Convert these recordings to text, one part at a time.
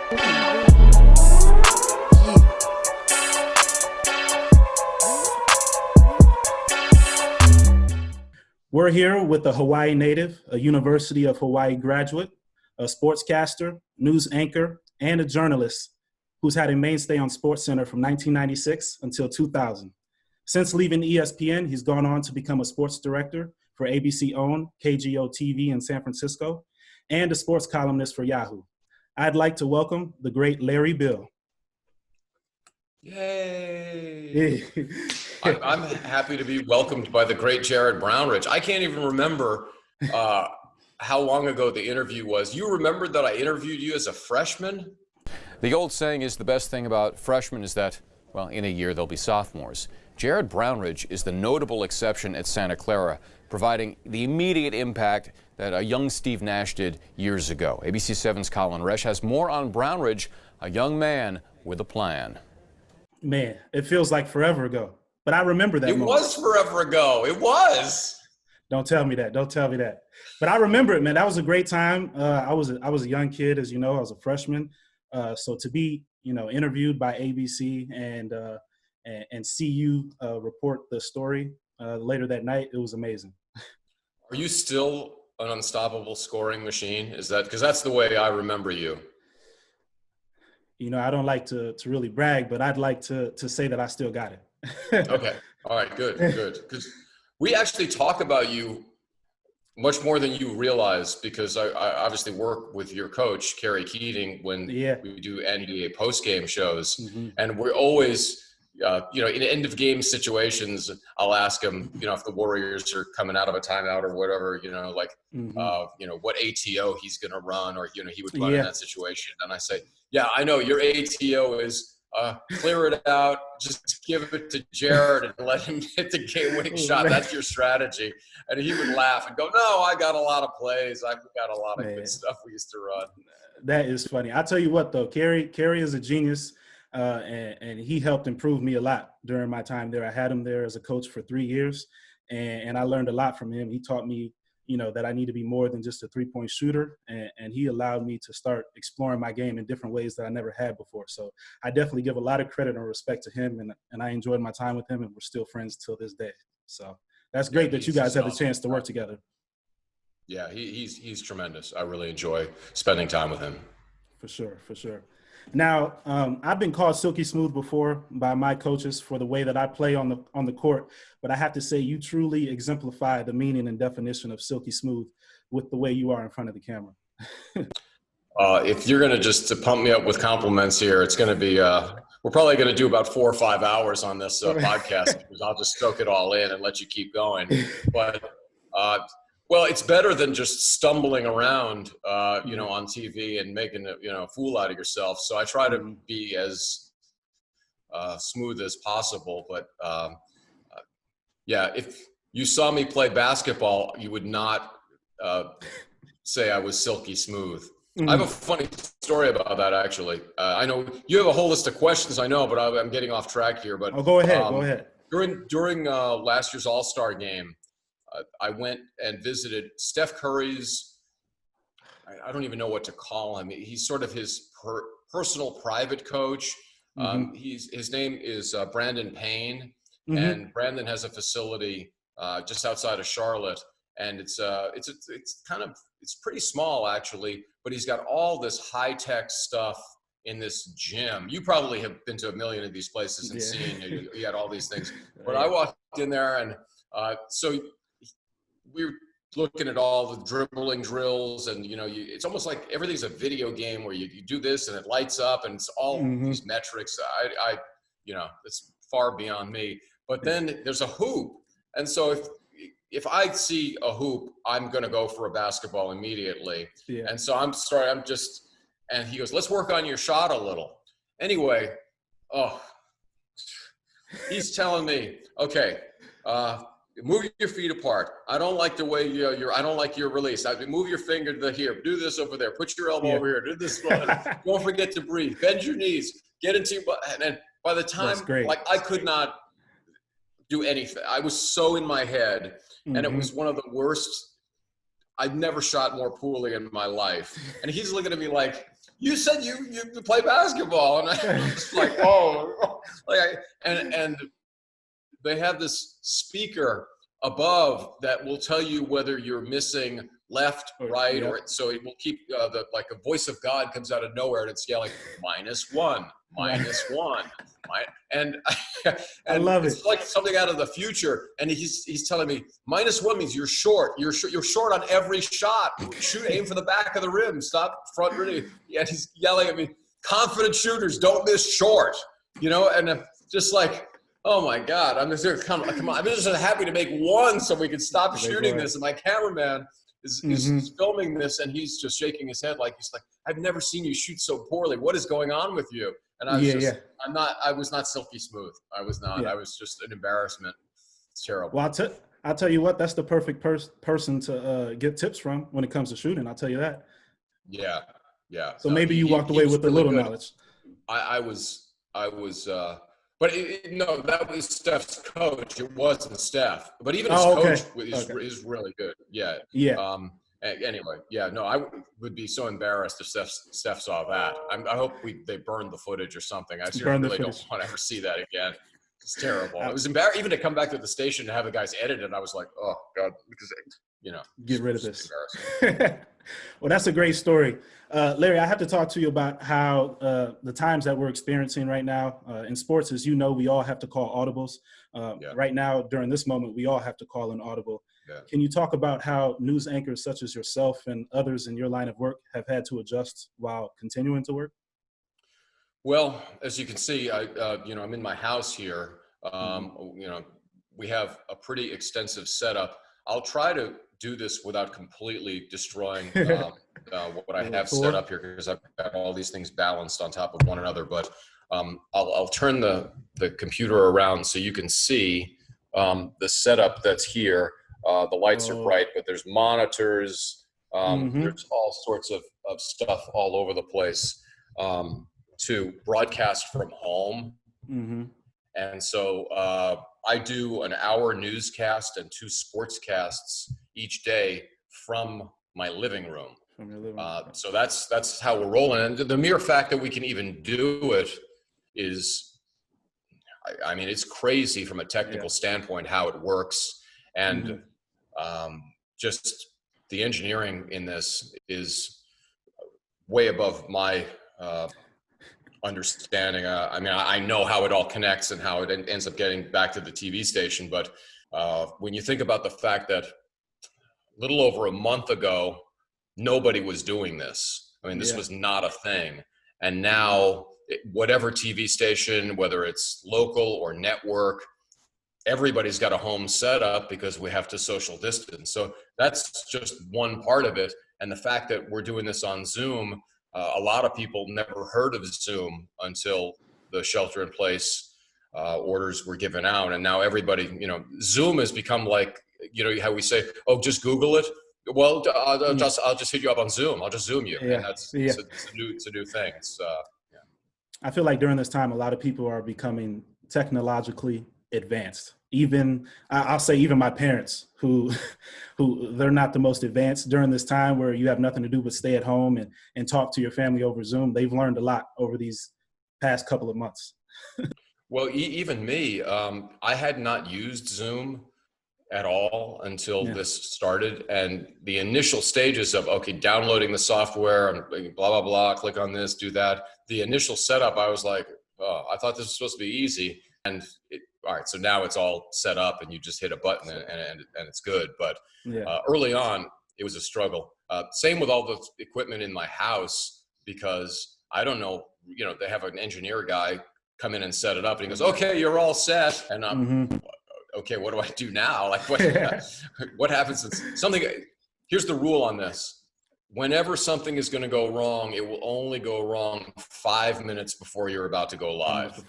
We're here with a Hawaii native, a University of Hawaii graduate, a sportscaster, news anchor, and a journalist who's had a mainstay on Sportscenter from 1996 until 2000. Since leaving ESPN, he's gone on to become a sports director for ABC-owned KGO-TV in San Francisco and a sports columnist for Yahoo. I'd like to welcome the great Larry Beil. Yay! I'm happy to be welcomed by the great Jared Brownridge. I can't even remember how long ago the interview was. You remembered that I interviewed you as a freshman? The old saying is the best thing about freshmen is that, well, in a year they'll be sophomores. Jared Brownridge is the notable exception at Santa Clara, providing the immediate impact that a young Steve Nash did years ago. ABC 7's Colin Resch has more on Brownridge, a young man with a plan. Man, it feels like forever ago, but I remember that moment. It was forever ago. It was. Don't tell me that. Don't tell me that. But I remember it, man. That was a great time. I was a young kid, as you know. I was a freshman. So to be, interviewed by ABC and see you report the story later that night, it was amazing. Are you still an unstoppable scoring machine? Is that because that's the way I remember you? I don't like to really brag, but I'd like to say that I still got it. Okay. All right. Good. Because we actually talk about you much more than you realize, because I obviously work with your coach, Kerry Keating, when we do NBA post-game shows. Mm-hmm. And we're always, in end of game situations, I'll ask him, if the Warriors are coming out of a timeout or whatever, what ATO he's going to run, or, he would run in that situation. And I say, yeah, I know your ATO is clear it out, just give it to Jared and let him hit the game-winning shot. That's your strategy. And he would laugh and go, no, I got a lot of plays. I've got a lot of good stuff we used to run. That is funny. I'll tell you what, though, Kerry is a genius, and he helped improve me a lot during my time there. I had him there as a coach for 3 years, and I learned a lot from him. He taught me that I need to be more than just a three-point shooter. And he allowed me to start exploring my game in different ways that I never had before. So I definitely give a lot of credit and respect to him. And I enjoyed my time with him, and we're still friends till this day. So that's great that you guys have the chance to work together. Yeah, he's tremendous. I really enjoy spending time with him. For sure. Now, I've been called silky smooth before by my coaches for the way that I play on the court, but I have to say you truly exemplify the meaning and definition of silky smooth with the way you are in front of the camera. If you're going to just pump me up with compliments here, it's going to be we're probably going to do about 4 or 5 hours on this podcast, because I'll just soak it all in and let you keep going. But well, it's better than just stumbling around, on TV and making a fool out of yourself. So I try to be as smooth as possible. But if you saw me play basketball, you would not say I was silky smooth. I have a funny story about that, actually. I know you have a whole list of questions, I know, but I'm getting off track here. But go ahead. During last year's All-Star game, I went and visited Steph Curry's, I don't even know what to call him. He's sort of his personal private coach. His name is Brandon Payne, and Brandon has a facility just outside of Charlotte, and it's pretty small, actually, but he's got all this high-tech stuff in this gym. You probably have been to a million of these places and seen, you had all these things. But I walked in there, and so we were looking at all the dribbling drills, and it's almost like everything's a video game where you do this and it lights up, and it's all these metrics. It's far beyond me. But then there's a hoop, and so if I see a hoop, I'm going to go for a basketball immediately. And so and he goes, let's work on your shot a little. Anyway, he's telling me, okay, move your feet apart. I don't like the way I don't like your release. Move your finger to here. Do this over there. Put your elbow over here. Do this one. Don't forget to breathe. Bend your knees. Get into your butt. And then by the time, I could not do anything. I was so in my head, and it was one of the worst I've never shot more poorly in my life. And he's looking at me like, you said you play basketball. And I'm just like, oh, and they have this speaker above that will tell you whether you're missing left, right, or so it will keep like a voice of God comes out of nowhere and it's yelling -1, -1, and I love it. It's like something out of the future. And he's telling me -1 means you're short. You're short on every shot. Aim for the back of the rim. Stop front really. And he's yelling at me, confident shooters don't miss short. You know, and just like, oh my God, I'm just come on. I'm just happy to make one so we can stop shooting this. And my cameraman is filming this, and he's just shaking his head he's like, I've never seen you shoot so poorly. What is going on with you? And I was I was not silky smooth. I was not. I was just an embarrassment. It's terrible. Well, I'll tell you what, that's the perfect person to get tips from when it comes to shooting. I'll tell you that. Yeah. So maybe you walked away with a little knowledge. I was. But no, that was Steph's coach. It wasn't Steph. But even his coach is really good. Yeah. Anyway, no, I would be so embarrassed if Steph saw that. I hope they burned the footage or something. I really don't want to ever see that again. It's terrible. It was embarrassing even to come back to the station and have the guys edit it. I was like, oh God, because get rid of this. Well, that's a great story. Larry, I have to talk to you about how the times that we're experiencing right now in sports, as you know, we all have to call audibles. Right now, during this moment, we all have to call an audible. Yeah. Can you talk about how news anchors such as yourself and others in your line of work have had to adjust while continuing to work? Well, as you can see, I'm in my house here. We have a pretty extensive setup. I'll try to do this without completely destroying what I have set up here, because I've got all these things balanced on top of one another. But I'll turn the computer around so you can see the setup that's here. The lights are bright, but there's monitors. There's all sorts of stuff all over the place to broadcast from home. And so I do an hour newscast and 2 sportscasts each day from my living room. So that's how we're rolling. And the mere fact that we can even do it is, I mean, it's crazy from a technical standpoint how it works. And just the engineering in this is way above my understanding. I mean, I know how it all connects and how it ends up getting back to the TV station. But when you think about the fact that a little over a month ago, nobody was doing this. I mean, this was not a thing. And now whatever TV station, whether it's local or network, everybody's got a home setup because we have to social distance. So that's just one part of it. And the fact that we're doing this on Zoom, a lot of people never heard of Zoom until the shelter in place orders were given out. And now everybody, Zoom has become like, how we say, oh, just Google it. Well, I'll just hit you up on Zoom. I'll just Zoom you. And that's it's a new thing. It's, I feel like during this time, a lot of people are becoming technologically advanced. Even I'll say even my parents who they're not the most advanced during this time where you have nothing to do but stay at home and talk to your family over Zoom. They've learned a lot over these past couple of months. Well, even me, I had not used Zoom at all until this started. And the initial stages of, downloading the software and blah, blah, blah, click on this, do that. The initial setup, I was like, oh, I thought this was supposed to be easy. And all right, so now it's all set up and you just hit a button and it's good. But early on, it was a struggle. Same with all the equipment in my house, because I don't know, they have an engineer guy come in and set it up and he goes, okay, you're all set. And I'm okay, what do I do now? Like what happens if something, here's the rule on this. Whenever something is going to go wrong, it will only go wrong 5 minutes before you're about to go live.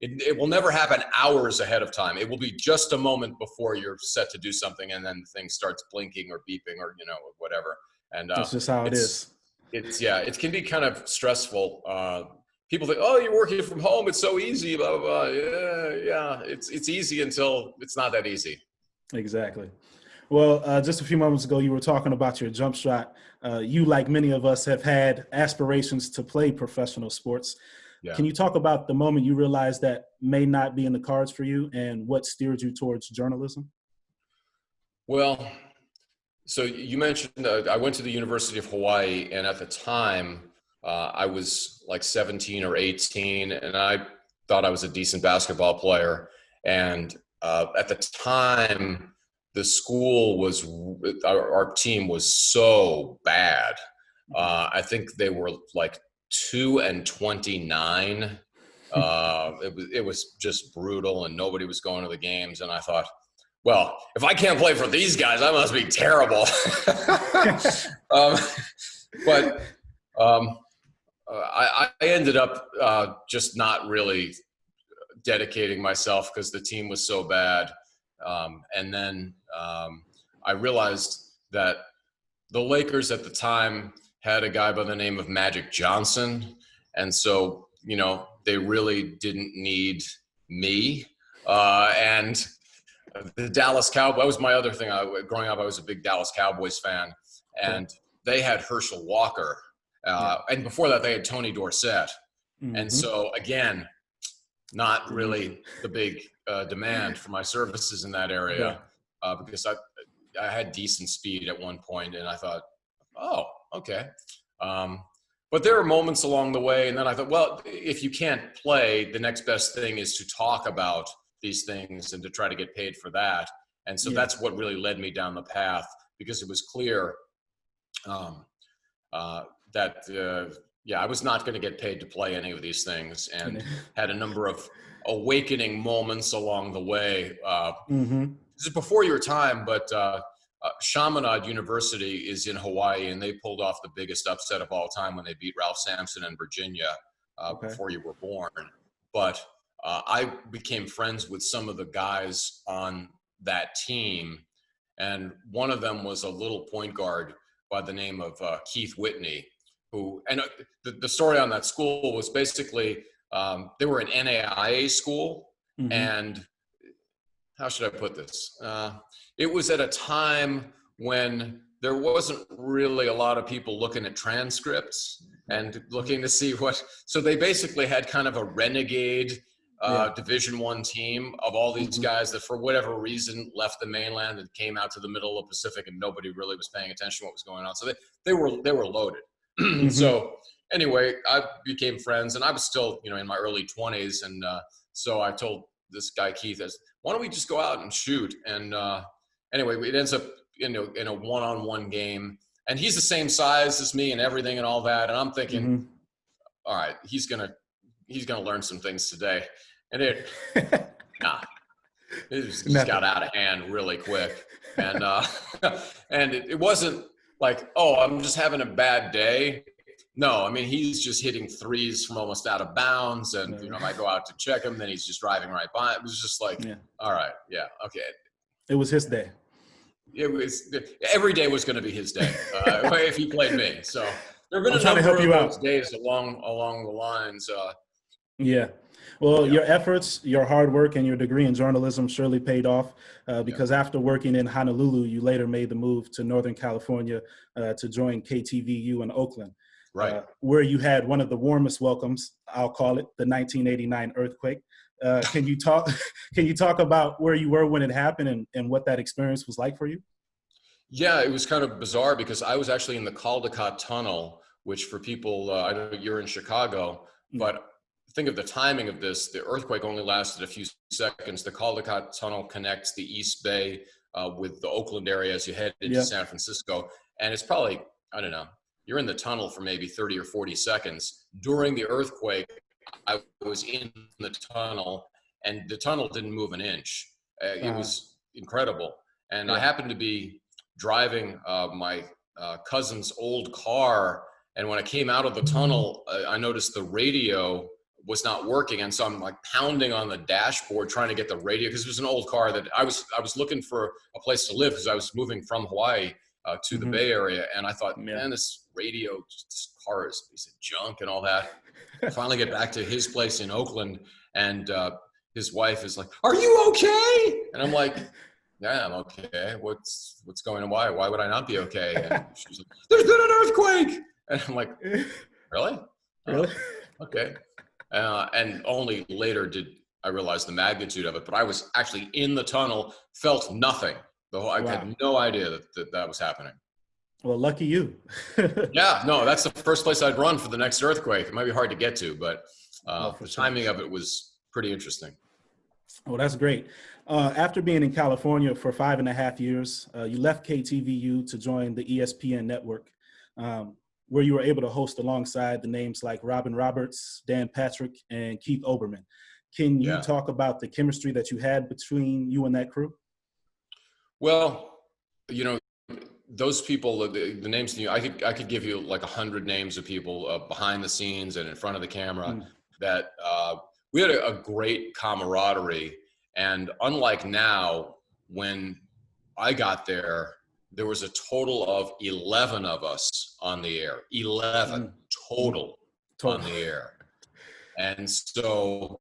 It will never happen hours ahead of time. It will be just a moment before you're set to do something, and then the thing starts blinking or beeping or whatever. And that's just how it is. It can be kind of stressful. People think, oh, you're working from home, it's so easy, blah, blah, blah. Yeah, it's easy until it's not that easy. Exactly. Well, just a few moments ago, you were talking about your jump shot. You, like many of us, have had aspirations to play professional sports. Yeah. Can you talk about the moment you realized that may not be in the cards for you and what steered you towards journalism? Well, so you mentioned I went to the University of Hawaii, and at the time I was like 17 or 18, and I thought I was a decent basketball player. And at the time, the school was, our team was so bad. I think they were like 2-29. It was just brutal, and nobody was going to the games. And I thought, well, if I can't play for these guys, I must be terrible. I ended up just not really dedicating myself because the team was so bad. And then I realized that the Lakers at the time had a guy by the name of Magic Johnson. And so, you know, they really didn't need me. And the Dallas Cowboys, that was my other thing. Growing up, I was a big Dallas Cowboys fan. And they had Herschel Walker. And before that, they had Tony Dorsett. Mm-hmm. And so, again, not really the big demand for my services in that area because I had decent speed at one point, and I thought, oh, okay. But there were moments along the way, and then I thought, well, if you can't play, the next best thing is to talk about these things and to try to get paid for that. And so that's what really led me down the path, because it was clear that I was not going to get paid to play any of these things, and had a number of awakening moments along the way. This is before your time, but Chaminade University is in Hawaii, and they pulled off the biggest upset of all time when they beat Ralph Sampson and Virginia before you were born. But I became friends with some of the guys on that team, and one of them was a little point guard by the name of Keith Whitney, who, and the story on that school was basically they were an NAIA school, and how should I put this? It was at a time when there wasn't really a lot of people looking at transcripts and looking to see what, so they basically had kind of a renegade Division I team of all these guys that for whatever reason left the mainland and came out to the middle of the Pacific, and nobody really was paying attention to what was going on. So they were loaded. So anyway, I became friends, and I was still, you know, in my early 20s. And so I told this guy, Keith, why don't we just go out and shoot? And anyway, it ends up, you know, in a one-on-one game, and he's the same size as me and everything and all that. And I'm thinking, all right, he's gonna learn some things today. And it just got out of hand really quick. And and it wasn't like, oh, I'm just having a bad day. No, I mean, he's just hitting threes from almost out of bounds. And, you know, I go out to check him, then he's just driving right by. It was just like, all right, okay. It was his day. It was, every day was going to be his day if he played me. So there have been a number of those days along the lines. Well, your efforts, your hard work, and your degree in journalism surely paid off because after working in Honolulu, you later made the move to Northern California to join KTVU in Oakland, where you had one of the warmest welcomes, I'll call it, the 1989 earthquake. Can you talk about where you were when it happened and what that experience was like for you? Yeah, it was kind of bizarre because I was actually in the Caldecott Tunnel, which for people, I know you're in Chicago, but think of the timing of this. The earthquake only lasted a few seconds. The Caldecott Tunnel connects the East Bay with the Oakland area as you head into San Francisco. And it's probably, I don't know, you're in the tunnel for maybe 30 or 40 seconds. During the earthquake, I was in the tunnel, and the tunnel didn't move an inch. It was incredible. And I happened to be driving my cousin's old car, and when I came out of the tunnel, I noticed the radio was not working, and so I'm like pounding on the dashboard trying to get the radio, because it was an old car that I was looking for a place to live because I was moving from Hawaii to the Bay Area, and I thought, man, this radio, this car is a piece of junk and all that. I finally get back to his place in Oakland, and his wife is like, "Are you okay?" And I'm like, Yeah, I'm okay. What's going on? Why would I not be okay? And she's like, there's been an earthquake. And I'm like, really? Really? Okay. And only later did I realize the magnitude of it. But I was actually in the tunnel, felt nothing. I had no idea that was happening. Well, lucky you. Yeah, no, that's the first place I'd run for the next earthquake. It might be hard to get to, but the timing of it was pretty interesting. Well, that's great. After being in California for 5.5 years, you left KTVU to join the ESPN network, where you were able to host alongside the names like Robin Roberts, Dan Patrick, and Keith Olbermann. Can you talk about the chemistry that you had between you and that crew? Well, you know, those people, the names, I could give you like 100 names of people behind the scenes and in front of the camera that we had a great camaraderie. And unlike now, when I got there, there was a total of 11 of us on the air, 11 total on the air. And so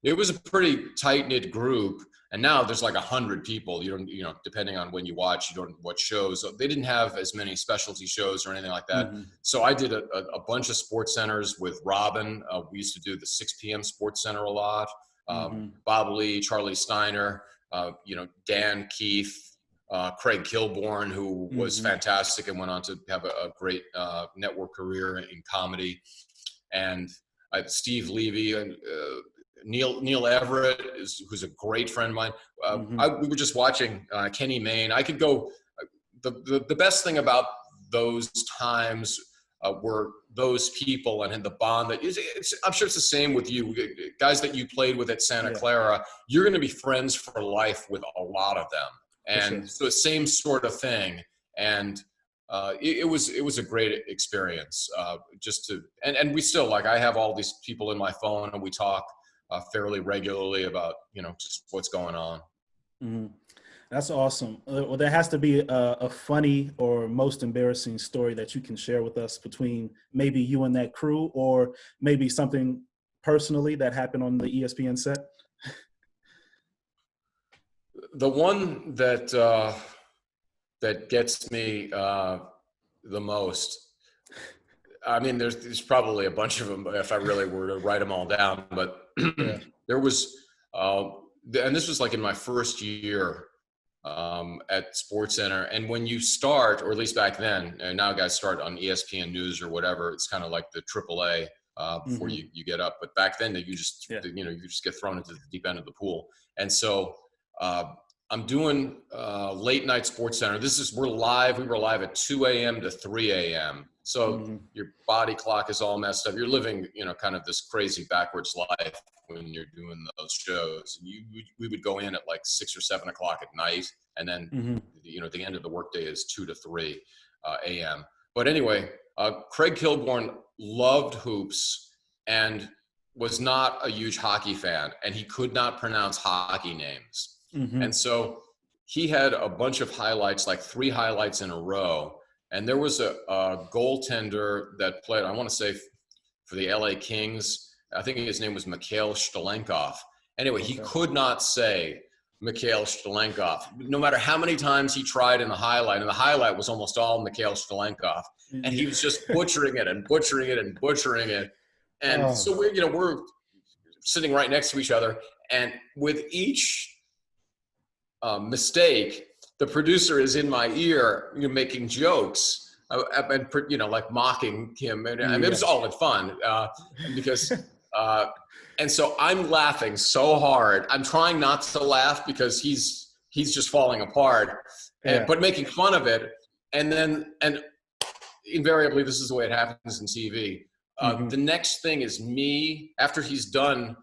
it was a pretty tight-knit group. And now there's like 100 people. You know, depending on when you watch, you don't watch shows. So they didn't have as many specialty shows or anything like that. So I did a bunch of sports centers with Robin. We used to do the 6 p.m. Sports Center a lot. Bob Lee, Charlie Steiner, you know, Dan, Keith, Craig Kilborn, who was fantastic and went on to have a great network career in comedy, and Steve Levy and Neil Everett, who's a great friend of mine. We were just watching Kenny Mayne. I could go. The best thing about those times were those people and the bond that I'm sure it's the same with you guys that you played with at Santa Clara. You're going to be friends for life with a lot of them, and so the same sort of thing. And it was a great experience. And we still, like, I have all these people in my phone, and we talk fairly regularly about, you know, just what's going on. That's awesome. Well, there has to be a funny or most embarrassing story that you can share with us between maybe you and that crew, or maybe something personally that happened on the ESPN set. The one that gets me the most, I mean, there's probably a bunch of them if I really were to write them all down, but there was, and this was like in my first year at SportsCenter. And when you start, or at least back then, and now guys start on ESPN News or whatever, it's kind of like the AAA before you get up. But back then, you just you just get thrown into the deep end of the pool. And so I'm doing late night SportsCenter. We're live. We were live at 2 a.m. to 3 a.m. So your body clock is all messed up. You're living, you know, kind of this crazy backwards life when you're doing those shows. We would go in at like 6 or 7 o'clock at night, and then you know, the end of the workday is 2 to 3 a.m. But anyway, Craig Kilborn loved hoops and was not a huge hockey fan, and he could not pronounce hockey names. And so he had a bunch of highlights, like 3 highlights in a row. And there was a goaltender that played, I want to say for the LA Kings, I think his name was Mikhail Shtalenkov. Anyway, he could not say Mikhail Shtalenkov, no matter how many times he tried in the highlight. And the highlight was almost all Mikhail Shtalenkov. And he was just butchering it and butchering it and butchering it. And so we're sitting right next to each other. And with each mistake, the producer is in my ear, making jokes and like mocking him. And I mean, it was all in fun because and so I'm laughing so hard. I'm trying not to laugh because he's just falling apart, but making fun of it. And invariably, this is the way it happens in TV. The next thing is me, after he's done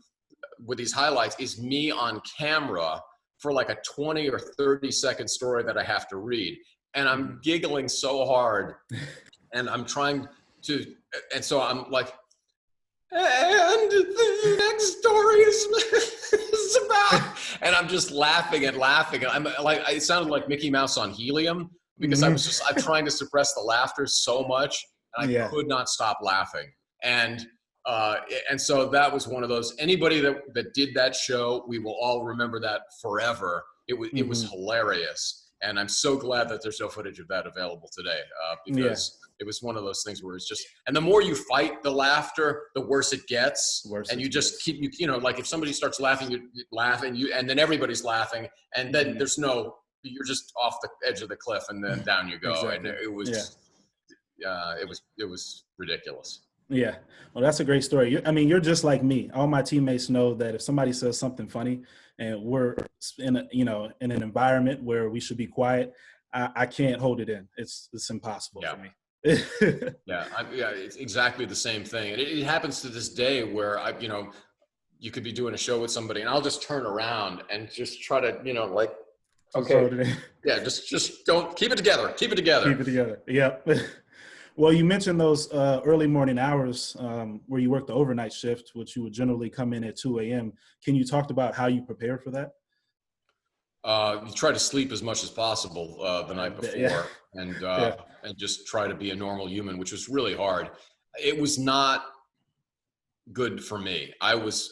with these highlights, is me on camera for like a 20 or 30 second story that I have to read. And I'm giggling so hard, and I'm trying to, and so I'm like, and the next story is about, and I'm just laughing and laughing. And I'm like, it sounded like Mickey Mouse on helium, because I'm trying to suppress the laughter so much, and I could not stop laughing. And so that was one of those, anybody that did that show, we will all remember that forever. It was hilarious. And I'm so glad that there's no footage of that available today, because it was one of those things where it's just, and the more you fight the laughter, the worse it gets. And you just keep, you know, like if somebody starts laughing, you laugh, and then everybody's laughing, and then you're just off the edge of the cliff, and then down you go. Exactly. And it was ridiculous. Yeah. Well, that's a great story. I mean, you're just like me. All my teammates know that if somebody says something funny and we're in an environment where we should be quiet, I can't hold it in. It's impossible for me. It's exactly the same thing. And it happens to this day where you could be doing a show with somebody and I'll just turn around and just try to, like, okay. Yeah. Just don't keep it together. Keep it together. Yeah. Well, you mentioned those early morning hours where you work the overnight shift, which you would generally come in at 2 a.m. Can you talk about how you prepare for that? You try to sleep as much as possible the night before, and just try to be a normal human, which was really hard. It was not good for me. I was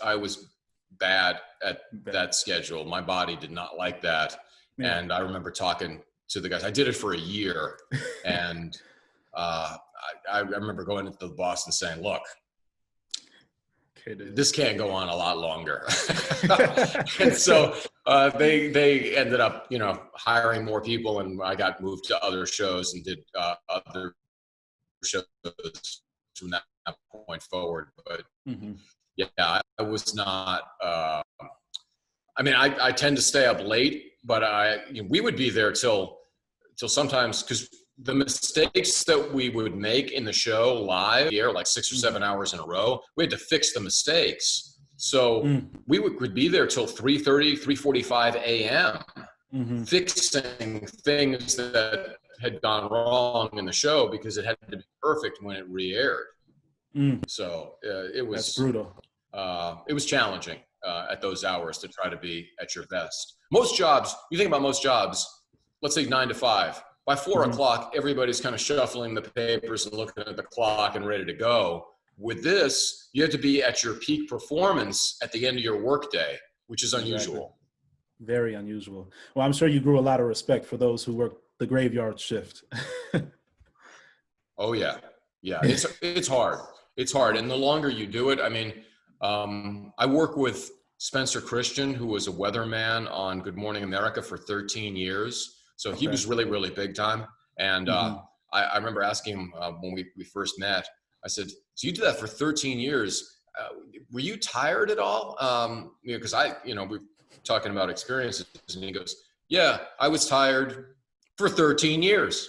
bad at that schedule. My body did not like that. Yeah. And I remember talking to the guys. I did it for a year, and I remember going to the boss and saying, look, this can't go on a lot longer. And so they ended up, hiring more people, and I got moved to other shows and did other shows from that point forward. But I was not, I tend to stay up late, but we would be there till sometimes, because the mistakes that we would make in the show live here, like 6 or 7 hours in a row, we had to fix the mistakes. So we would be there till 3:30, 3:45 a.m. Fixing things that had gone wrong in the show because it had to be perfect when it re-aired. So it was That's brutal. It was challenging at those hours to try to be at your best. Most jobs, you think about most jobs, let's say 9 to 5. By 4 o'clock, everybody's kind of shuffling the papers and looking at the clock and ready to go. With this, you have to be at your peak performance at the end of your workday, which is unusual. Very unusual. Well, I'm sure you grew a lot of respect for those who work the graveyard shift. Oh yeah. It's hard. It's hard, and the longer you do it, I work with Spencer Christian, who was a weatherman on Good Morning America for 13 years. So he was really, really big time. And I remember asking him when we first met, I said, so you did that for 13 years. Were you tired at all? Because we were talking about experiences, and he goes, yeah, I was tired for 13 years.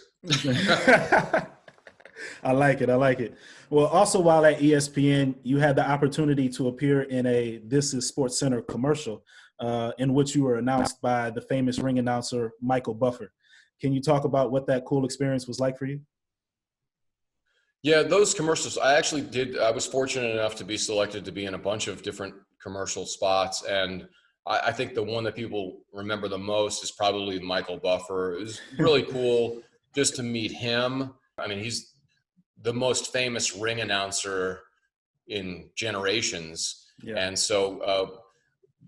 I like it. Well, also while at ESPN, you had the opportunity to appear in a This Is SportsCenter commercial in which you were announced by the famous ring announcer, Michael Buffer. Can you talk about what that cool experience was like for you? Yeah, those commercials, I actually did. I was fortunate enough to be selected to be in a bunch of different commercial spots. And I think the one that people remember the most is probably Michael Buffer. It was really cool just to meet him. He's the most famous ring announcer in generations. Yeah. And so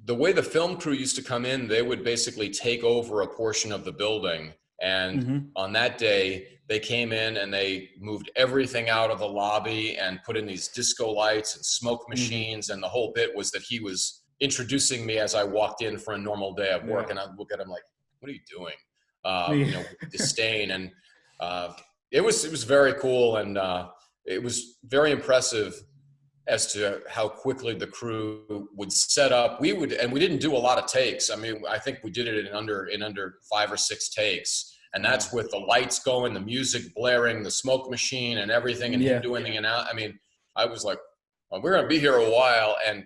the way the film crew used to come in, they would basically take over a portion of the building. And on that day, they came in and they moved everything out of the lobby and put in these disco lights and smoke machines. And the whole bit was that he was introducing me as I walked in for a normal day of work. And I'd look at him like, what are you doing? Disdain. And it was very cool. And it was very impressive as to how quickly the crew would set up. We didn't do a lot of takes. I think we did it in under 5 or 6 takes. And that's with the lights going, the music blaring, the smoke machine and everything, and him doing in and out. I was like, well, we're going to be here a while. And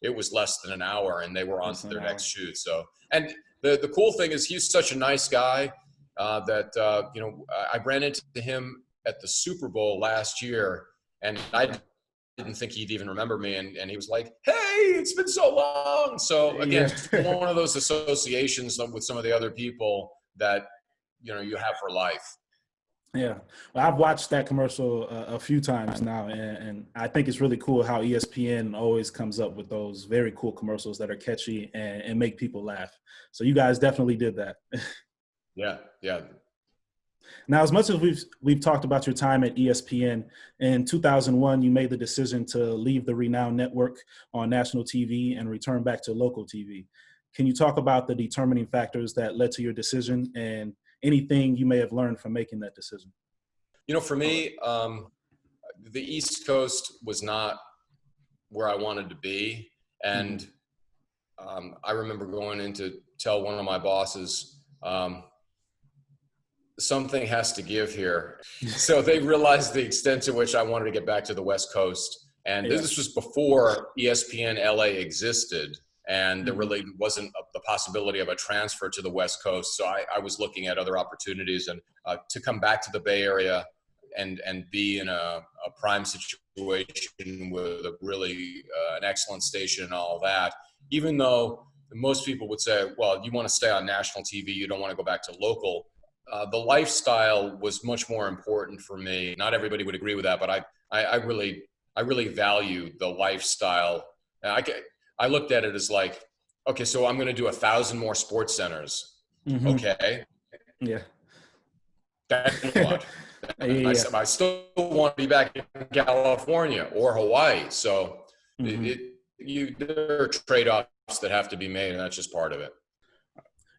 it was less than an hour, and they were on to their next shoot. So, and the cool thing is he's such a nice guy that I ran into him at the Super Bowl last year, and I didn't think he'd even remember me. And he was like, hey, it's been so long. So again, one of those associations with some of the other people that, you have for life. Yeah, well, I've watched that commercial a few times now, and I think it's really cool how ESPN always comes up with those very cool commercials that are catchy and make people laugh. So you guys definitely did that. Yeah, yeah. Now, as much as we've talked about your time at ESPN, in 2001, you made the decision to leave the renowned network on national TV and return back to local TV. Can you talk about the determining factors that led to your decision and anything you may have learned from making that decision? You know, for me, the East Coast was not where I wanted to be. And I remember going in to tell one of my bosses, something has to give here. So they realized the extent to which I wanted to get back to the West Coast. And this was before ESPN LA existed. And there really wasn't the possibility of a transfer to the West Coast. So I was looking at other opportunities, and to come back to the Bay Area and be in a prime situation with a really an excellent station and all that, even though most people would say, well, you want to stay on national TV, you don't want to go back to local. The lifestyle was much more important for me. Not everybody would agree with that, but I really value the lifestyle. I looked at it as like, okay, so I'm going to do 1,000 more sports centers. Okay. Yeah. That's what. I still want to be back in California or Hawaii. So there are trade-offs that have to be made, and that's just part of it.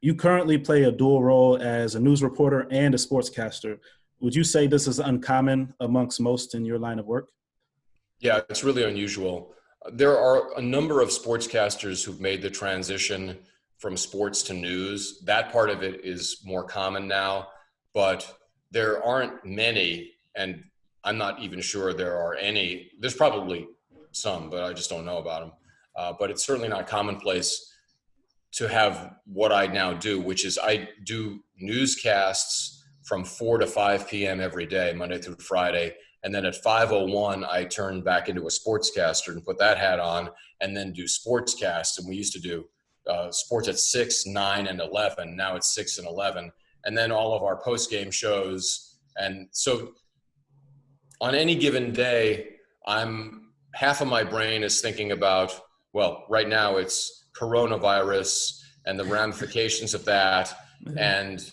You currently play a dual role as a news reporter and a sportscaster. Would you say this is uncommon amongst most in your line of work? Yeah, it's really unusual. There are a number of sportscasters who've made the transition from sports to news. That part of it is more common now, but there aren't many, and I'm not even sure there are any. There's probably some, but I just don't know about them. But it's certainly not commonplace to have what I now do, which is I do newscasts from 4 to 5 p.m. every day, Monday through Friday. And then at 5:01, I turn back into a sportscaster and put that hat on, and then do sportscasts. And we used to do sports at 6, 9, and 11. Now it's 6 and 11. And then all of our post-game shows. And so on any given day, half of my brain is thinking about, well, right now it's coronavirus and the ramifications of that, and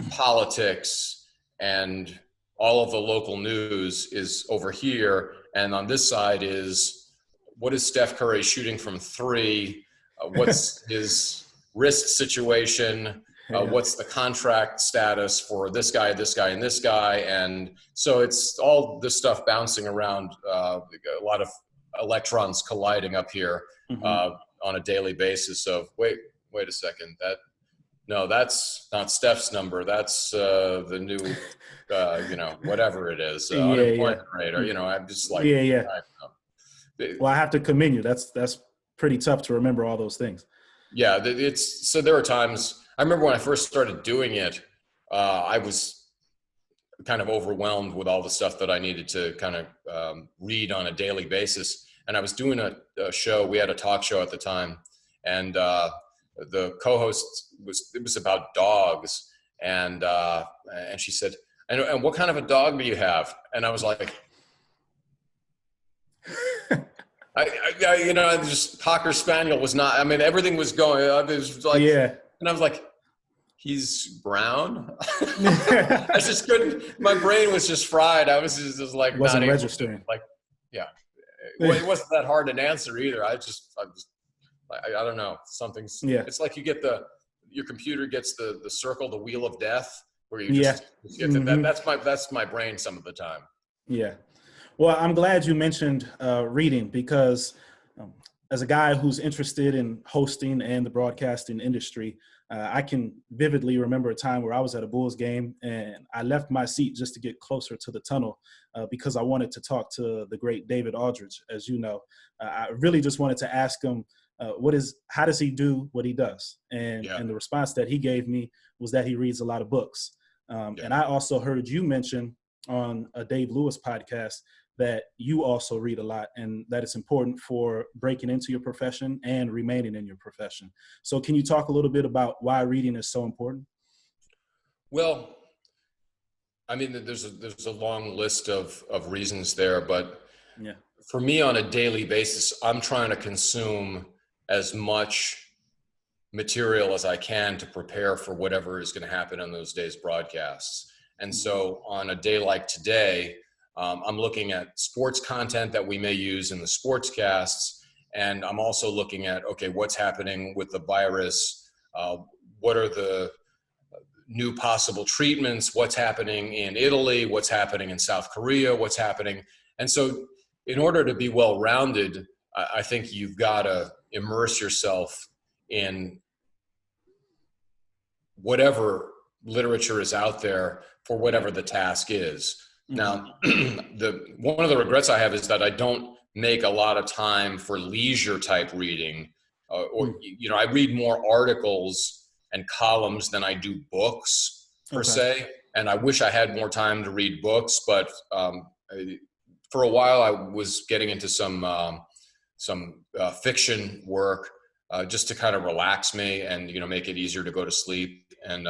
politics, and all of the local news is over here. And on this side is, what is Steph Curry shooting from 3? What's his wrist situation? What's the contract status for this guy, and this guy? And so it's all this stuff bouncing around, a lot of electrons colliding up here on a daily basis of, wait a second, that's not Steph's number. That's the new, whatever it is, unemployment rate, or, I'm just like, Well, I have to commend you. That's pretty tough to remember all those things. Yeah, so there are times. I remember when I first started doing it, I was kind of overwhelmed with all the stuff that I needed to kind of read on a daily basis. And I was doing a show. We had a talk show at the time, and the co-host was about dogs, and she said, and what kind of a dog do you have? And I was like, just Cocker Spaniel was not. I mean, everything was going. It was like, and I was like, he's brown. I just couldn't. My brain was just fried. I was just like, wasn't registering. It wasn't that hard an answer either. I don't know. Something's. Yeah. It's like your computer gets the circle, the wheel of death, where you just get to that. That's my brain some of the time. Yeah. Well, I'm glad you mentioned reading, because as a guy who's interested in hosting and the broadcasting industry, I can vividly remember a time where I was at a Bulls game and I left my seat just to get closer to the tunnel because I wanted to talk to the great David Aldridge. As you know, I really just wanted to ask him, how does he do what he does? And the response that he gave me was that he reads a lot of books. And I also heard you mention on a Dave Lewis podcast that you also read a lot, and that it's important for breaking into your profession and remaining in your profession. So can you talk a little bit about why reading is so important? Well, I mean, there's a long list of reasons there, but Yeah. for me on a daily basis, I'm trying to consume as much material as I can to prepare for whatever is going to happen on those days' broadcasts. And so on a day like today, I'm looking at sports content that we may use in the sportscasts. And I'm also looking at, okay, what's happening with the virus? What are the new possible treatments? What's happening in Italy? What's happening in South Korea? What's happening? And so in order to be well-rounded, I think you've got to immerse yourself in whatever literature is out there for whatever the task is. Now, one of the regrets I have is that I don't make a lot of time for leisure type reading, or I read more articles and columns than I do books per se. And I wish I had more time to read books, but for a while I was getting into some fiction work just to kind of relax me and make it easier to go to sleep. And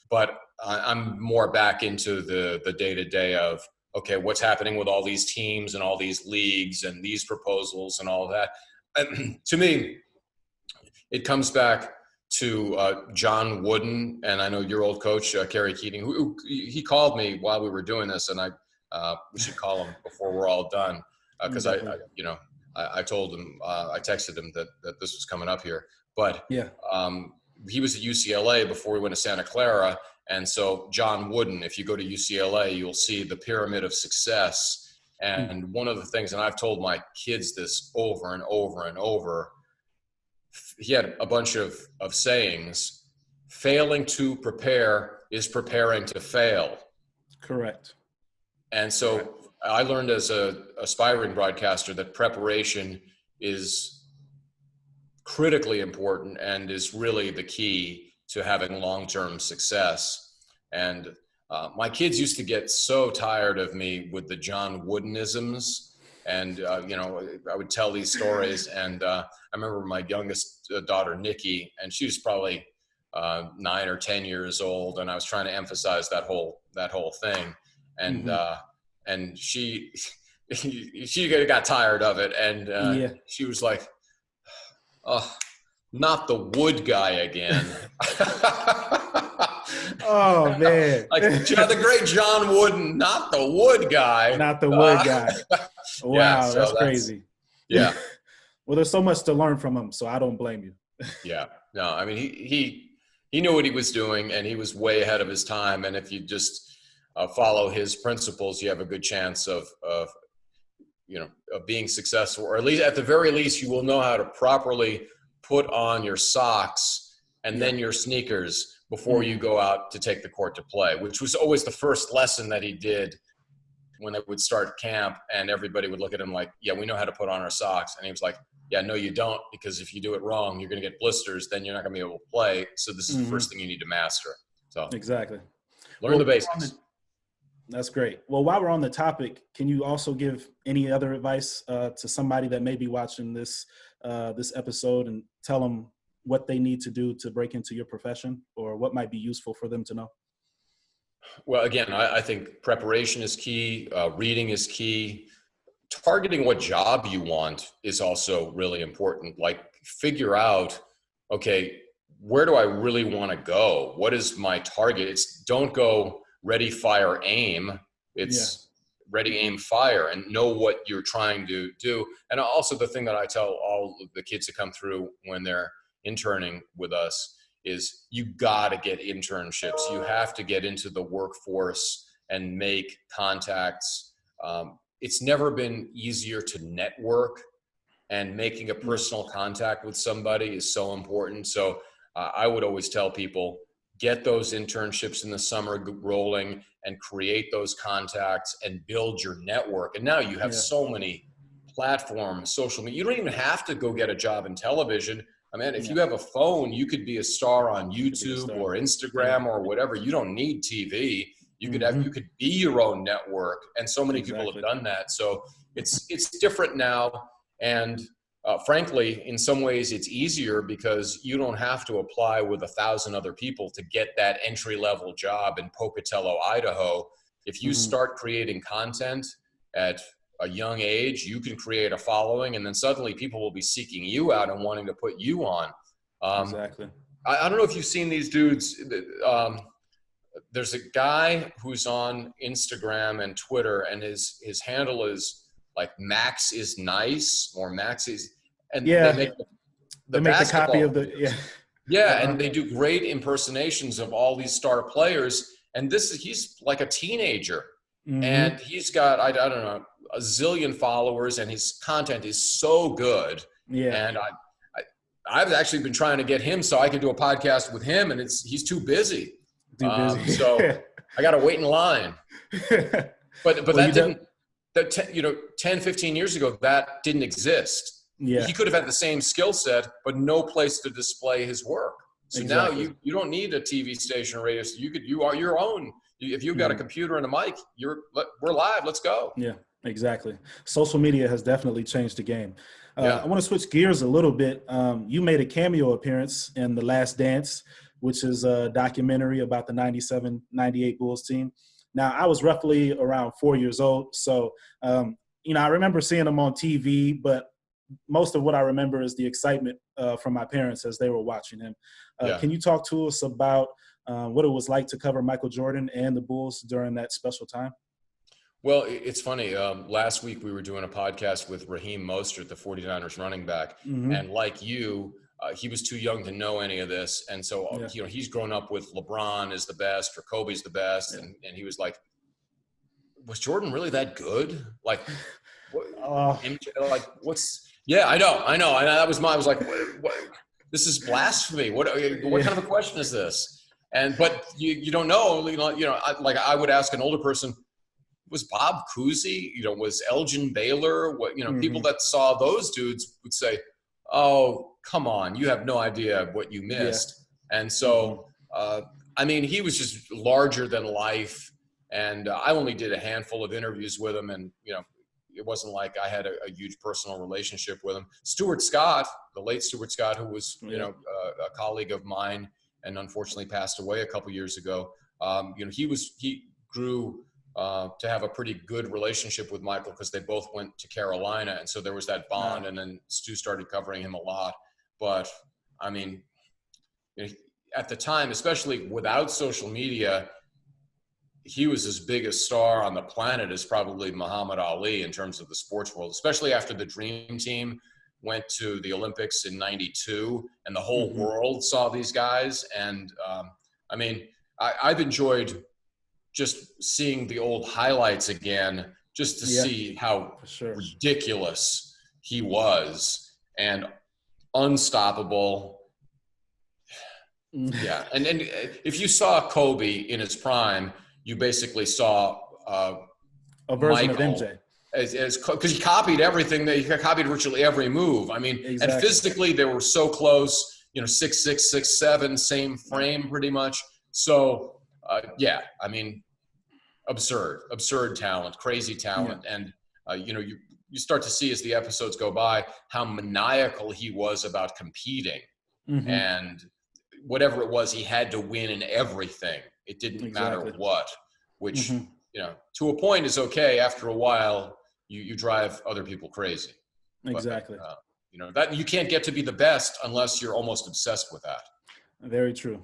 but I'm more back into the day-to-day of, okay, what's happening with all these teams and all these leagues and these proposals and all of that. And to me, it comes back to John Wooden, and I know your old coach, Kerry Keating, who he called me while we were doing this, and we should call him before we're all done, because I told him, I texted him that this was coming up here, but he was at UCLA before we went to Santa Clara. And so John Wooden, if you go to UCLA, you'll see the pyramid of success. And one of the things, and I've told my kids this over and over and over, he had a bunch of sayings. Failing to prepare is preparing to fail. Correct. And so I learned as a aspiring broadcaster that preparation is critically important and is really the key to having long-term success. And my kids used to get so tired of me with the John Woodenisms. And, I would tell these stories. And I remember my youngest daughter, Nikki, and she was probably 9 or 10 years old. And I was trying to emphasize that whole thing. And, and she got tired of it. And she was like, oh, not the wood guy again. Oh, man. Like the great John Wooden, not the wood guy. Not the wood guy. Wow, Yeah, so that's crazy. Yeah. Well, there's so much to learn from him, so I don't blame you. Yeah. No, I mean, he knew what he was doing, and he was way ahead of his time. And if you just follow his principles, you have a good chance of being successful, or at the very least, you will know how to properly put on your socks and then your sneakers before you go out to take the court to play, which was always the first lesson that he did when they would start camp, and everybody would look at him like, yeah, we know how to put on our socks. And he was like, yeah, no, you don't, because if you do it wrong, you're going to get blisters, then you're not going to be able to play. So this is the first thing you need to master. So exactly. Learn the basics. That's great. Well, while we're on the topic, can you also give any other advice to somebody that may be watching this episode, and tell them what they need to do to break into your profession, or what might be useful for them to know? Well, again, I think preparation is key. Reading is key. Targeting what job you want is also really important. Like, figure out, okay, where do I really want to go? What is my target? Don't go ready, fire, aim. It's ready, aim, fire, and know what you're trying to do. And also the thing that I tell all of the kids that come through when they're interning with us is you got to get internships. You have to get into the workforce and make contacts. It's never been easier to network, and making a personal contact with somebody is so important. So I would always tell people, get those internships in the summer rolling and create those contacts and build your network. And now you have so many platforms, social media. You don't even have to go get a job in television. I mean, if you have a phone, you could be a star on YouTube or Instagram or whatever. You don't need TV. You could you could be your own network. And so many people have done that. So it's different now. And frankly, in some ways it's easier because you don't have to apply with 1,000 other people to get that entry-level job in Pocatello, Idaho. if you start creating content at a young age, you can create a following, and then suddenly people will be seeking you out and wanting to put you on. Exactly. I don't know if you've seen these dudes. There's a guy who's on Instagram and Twitter, and his handle is like Max is nice, or Max is, and Yeah. they make the copy of the videos. Yeah, and they do great impersonations of all these star players. And he's like a teenager, and he's got I don't know, a zillion followers, and his content is so good. Yeah. And I've actually been trying to get him so I could do a podcast with him, and he's too busy. So I got to wait in line. But that 10, 15 years ago, that didn't exist. Yeah. He could have had the same skill set, but no place to display his work. So Exactly. now you don't need a TV station or radio. You are your own. If you've got a computer and a mic, we're live. Let's go. Yeah, exactly. Social media has definitely changed the game. I want to switch gears a little bit. You made a cameo appearance in The Last Dance, which is a documentary about the 97-98 Bulls team. Now, I was roughly around 4 years old. So, I remember seeing them on TV, but most of what I remember is the excitement from my parents as they were watching him. Can you talk to us about what it was like to cover Michael Jordan and the Bulls during that special time? Well, it's funny. Last week we were doing a podcast with Raheem Mostert, the 49ers running back. And like you, he was too young to know any of this. And so, he's grown up with LeBron is the best or Kobe's the best. And he was like, was Jordan really that good? Like, yeah, I know. And I was like, what? This is blasphemy. What kind of a question is this? But you don't know, I would ask an older person, was Bob Cousy, was Elgin Baylor, people that saw those dudes would say, oh, come on, you have no idea what you missed. And so, he was just larger than life. And I only did a handful of interviews with him, and, it wasn't like I had a huge personal relationship with him. Stuart Scott, the late Stuart Scott, who was, a colleague of mine and unfortunately passed away a couple years ago. He grew to have a pretty good relationship with Michael because they both went to Carolina. And so there was that bond, and then Stu started covering him a lot. But at the time, especially without social media, he was as big a star on the planet as probably Muhammad Ali in terms of the sports world, especially after the Dream Team went to the Olympics in '92 and the whole world saw these guys. And I've enjoyed just seeing the old highlights again, just to see how ridiculous he was and unstoppable. Yeah. And if you saw Kobe in his prime, you basically saw a version Michael of MJ. Because he copied everything. He copied virtually every move. And physically they were so close, 6'6", 6'7", same frame pretty much. So, absurd talent, crazy talent. Yeah. And, you start to see as the episodes go by how maniacal he was about competing. And whatever it was, he had to win in everything. It didn't matter what, which, to a point is okay. After a while, you drive other people crazy. Exactly. But, that you can't get to be the best unless you're almost obsessed with that. Very true.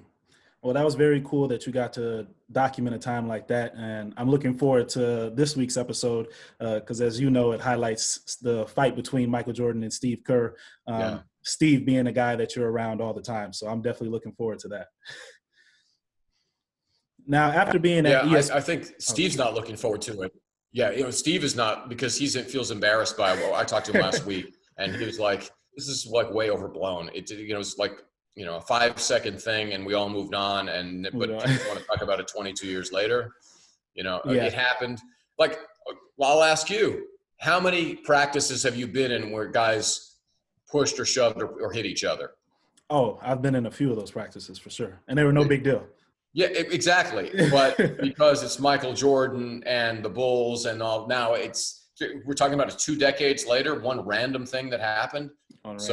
Well, that was very cool that you got to document a time like that. And I'm looking forward to this week's episode because, as you know, it highlights the fight between Michael Jordan and Steve Kerr. Steve being a guy that you're around all the time. So I'm definitely looking forward to that. Now, after being at ESPN, I think Steve's not looking forward to it. Yeah, Steve is not, because he feels embarrassed by it. Well, I talked to him last week, and he was like, this is like way overblown. It's like, a 5-second thing, and we all moved on. But people want to talk about it 22 years later. It happened. Like, well, I'll ask you, how many practices have you been in where guys pushed or shoved or hit each other? Oh, I've been in a few of those practices for sure. And they were no big deal. Yeah, exactly. But because it's Michael Jordan and the Bulls and all, now we're talking about it 2 decades later, one random thing that happened. It's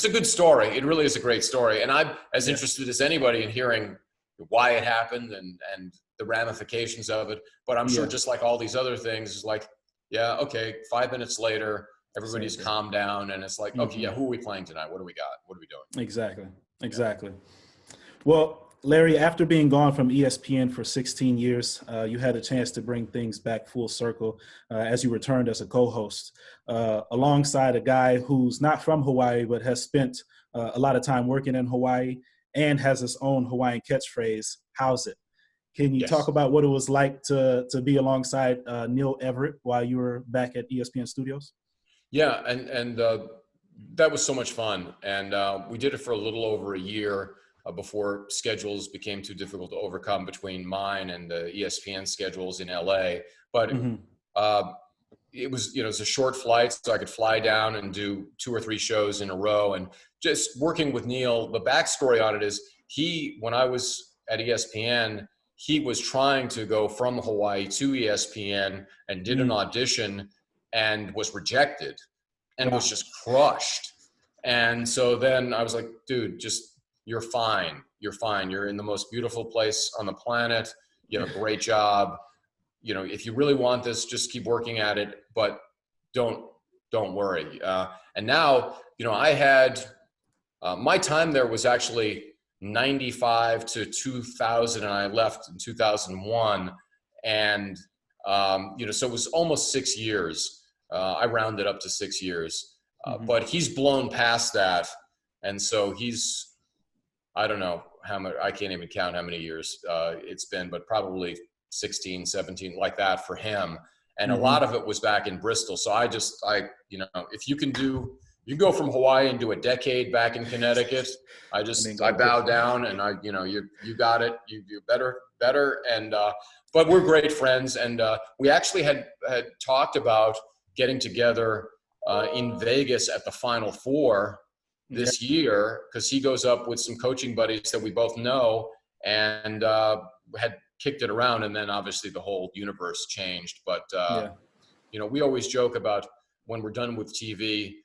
a good story. It really is a great story. And I'm as interested as anybody in hearing why it happened and the ramifications of it. But I'm sure just like all these other things, it's like, yeah, okay, 5 minutes later, everybody's calmed down, and it's like, okay, yeah, who are we playing tonight? What do we got? What are we doing? Exactly. Well, Larry, after being gone from ESPN for 16 years, you had a chance to bring things back full circle as you returned as a co-host alongside a guy who's not from Hawaii but has spent a lot of time working in Hawaii and has his own Hawaiian catchphrase, "How's it?" Can you talk about what it was like to be alongside Neil Everett while you were back at ESPN Studios? Yeah, and that was so much fun. And we did it for a little over a year before schedules became too difficult to overcome between mine and the ESPN schedules in LA. But it was, it was a short flight, so I could fly down and do 2 or 3 shows in a row. And just working with Neil, the backstory on it is when I was at ESPN, he was trying to go from Hawaii to ESPN and did an audition and was rejected and was just crushed. And so then I was like, dude, you're fine. You're fine. You're in the most beautiful place on the planet. You have a great job. If you really want this, just keep working at it, but don't worry. And now, I had, my time there was actually 95 to 2000, and I left in 2001. And, so it was almost 6 years. I rounded up to 6 years, but he's blown past that. And so I don't know how much, I can't even count how many years it's been, but probably 16, 17, like that for him. And a lot of it was back in Bristol. So if you can go from Hawaii and do a decade back in Connecticut, I bow down and you got it. You do better. And, but we're great friends. And we actually had talked about getting together in Vegas at the Final Four this year, because he goes up with some coaching buddies that we both know, and had kicked it around. And then obviously the whole universe changed. But, we always joke about when we're done with TV,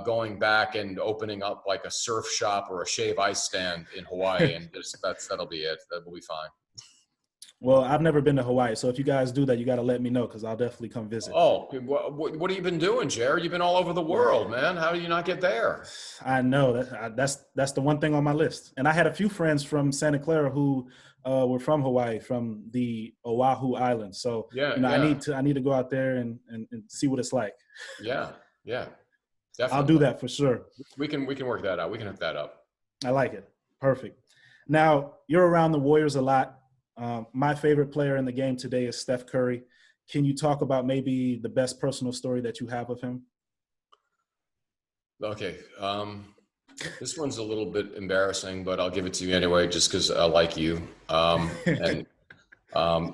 going back and opening up like a surf shop or a shave ice stand in Hawaii. And that'll be it. That will be fine. Well, I've never been to Hawaii, so if you guys do that, you got to let me know, because I'll definitely come visit. Oh, what have you been doing, Jared? You've been all over the world, man. How do you not get there? I know that's the one thing on my list. And I had a few friends from Santa Clara who were from Hawaii, from the Oahu Islands. So I need to go out there and see what it's like. Yeah, definitely. I'll do that for sure. We can work that out. We can hook that up. I like it. Perfect. Now, you're around the Warriors a lot. My favorite player in the game today is Steph Curry. Can you talk about maybe the best personal story that you have of him? Okay. This one's a little bit embarrassing, but I'll give it to you anyway, just because I like you. And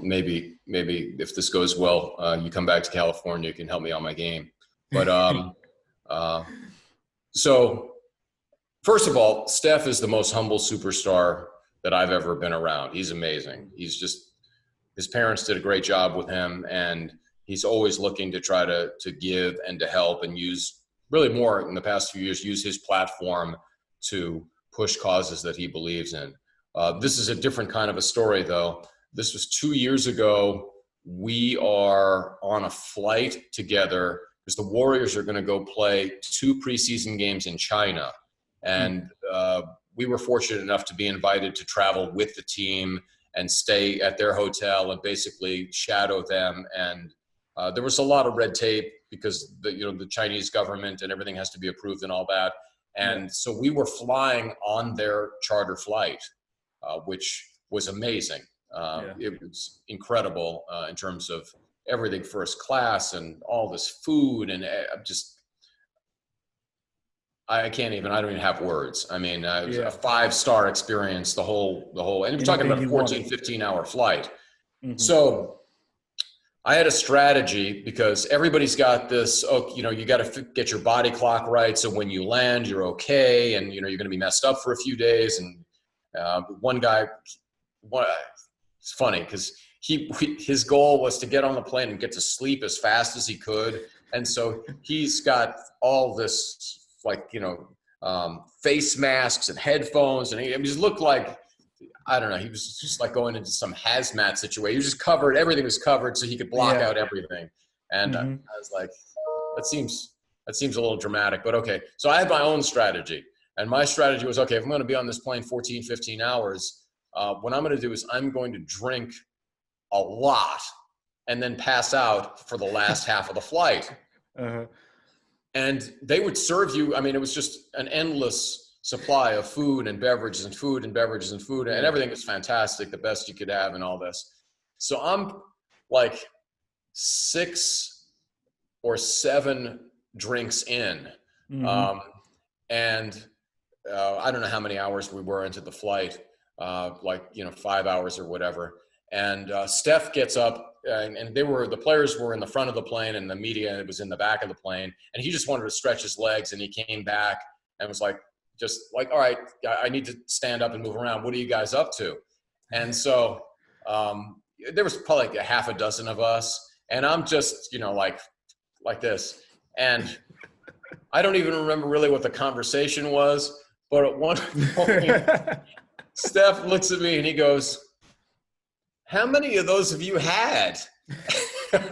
maybe if this goes well, you come back to California, you can help me on my game. But so first of all, Steph is the most humble superstar that I've ever been around. He's amazing. His parents did a great job with him, and he's always looking to try to give and to help, and use really more in the past few years, use his platform to push causes that he believes in. This is a different kind of a story though. This was 2 years ago. We are on a flight together because the Warriors are going to go play 2 preseason games in China. And, we were fortunate enough to be invited to travel with the team and stay at their hotel and basically shadow them. And there was a lot of red tape because the Chinese government and everything has to be approved and all that. And so we were flying on their charter flight, which was amazing. It was incredible in terms of everything, first class and all this food, and I don't even have words. I mean, it was a 5-star experience, the whole, and we're talking about a 14, 15-hour flight. So I had a strategy, because everybody's got this, you got to get your body clock right. So when you land, you're okay. And, you're going to be messed up for a few days. And one guy, it's funny because his goal was to get on the plane and get to sleep as fast as he could. And so he's got all this, face masks and headphones, and he just looked like, I don't know. He was just like going into some hazmat situation. He was just covered. Everything was covered so he could block out everything. And I was like, that seems a little dramatic, but okay. So I had my own strategy. And my strategy was, okay, if I'm going to be on this plane 14, 15 hours, what I'm going to do is I'm going to drink a lot and then pass out for the last half of the flight. And they would serve you. I mean, it was just an endless supply of food and beverages and food and beverages and food. And everything was fantastic, the best you could have and all this. So I'm like 6 or 7 drinks in. And I don't know how many hours we were into the flight, 5 hours or whatever. And Steph gets up, and the players were in the front of the plane, and the media was in the back of the plane. And he just wanted to stretch his legs, and he came back and was like, all right, I need to stand up and move around. What are you guys up to? And so there was probably like a half a dozen of us, and I'm just, like this. And I don't even remember really what the conversation was, but at one point, Steph looks at me and he goes, "How many of those have you had?" And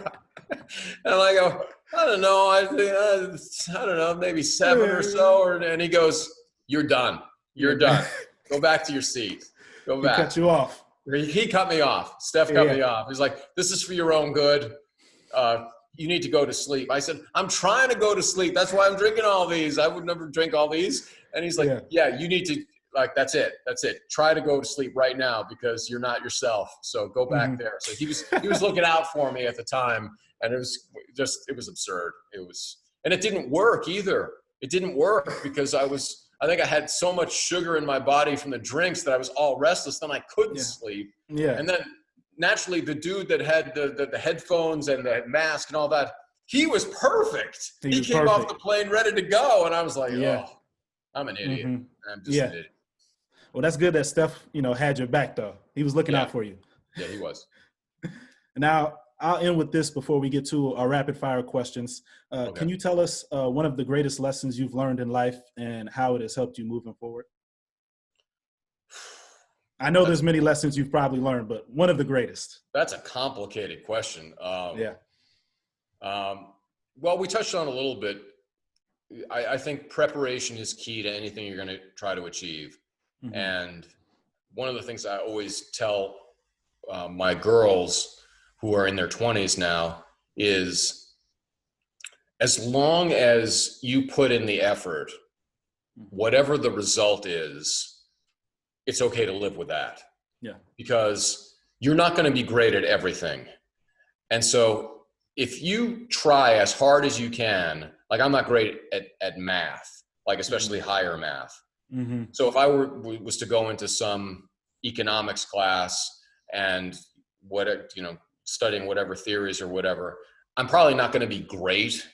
I go, "I don't know. I don't know, maybe 7 or so." And he goes, "You're done. You're done. Go back to your seat. Go back." He cut you off. He cut me off. Steph cut me off. He's like, "This is for your own good. You need to go to sleep." I said, "I'm trying to go to sleep. That's why I'm drinking all these. I would never drink all these." And he's like, yeah, you need to, that's it. Try to go to sleep right now because you're not yourself. So go back there. So he was looking out for me at the time. And it was absurd. And it didn't work either. It didn't work because I think I had so much sugar in my body from the drinks that I was all restless. Then I couldn't sleep. And then naturally the dude that had the headphones and the mask and all that, he was perfect. He came off the plane ready to go. And I was like, oh, I'm an idiot. I'm just an idiot. Well, that's good that Steph, had your back though. He was looking out for you. Yeah, he was. Now, I'll end with this before we get to our rapid fire questions. Can you tell us one of the greatest lessons you've learned in life and how it has helped you moving forward? I know there's many lessons you've probably learned, but one of the greatest. That's a complicated question. Well, we touched on a little bit. I think preparation is key to anything you're going to try to achieve. And one of the things I always tell my girls who are in their 20s now is, as long as you put in the effort, whatever the result is, it's okay to live with that. Because you're not going to be great at everything. And so if you try as hard as you can, like I'm not great at math, like especially higher math. So if I was to go into some economics class and studying whatever theories or whatever, I'm probably not going to be great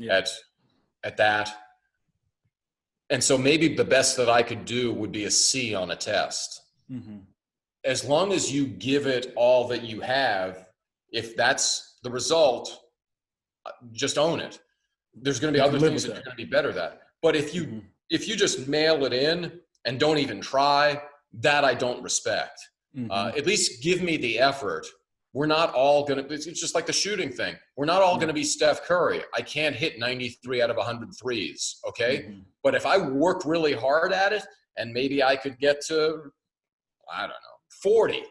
at that. And so maybe the best that I could do would be a C on a test. As long as you give it all that you have, if that's the result, just own it. There's going to be other things that you're going to be better at. But if you just mail it in and don't even try, that I don't respect. At least give me the effort. We're not all going to, it's just like the shooting thing. We're not all going to be Steph Curry. I can't hit 93 out of 100 threes, okay? But if I work really hard at it, and maybe I could get to, I don't know, 40,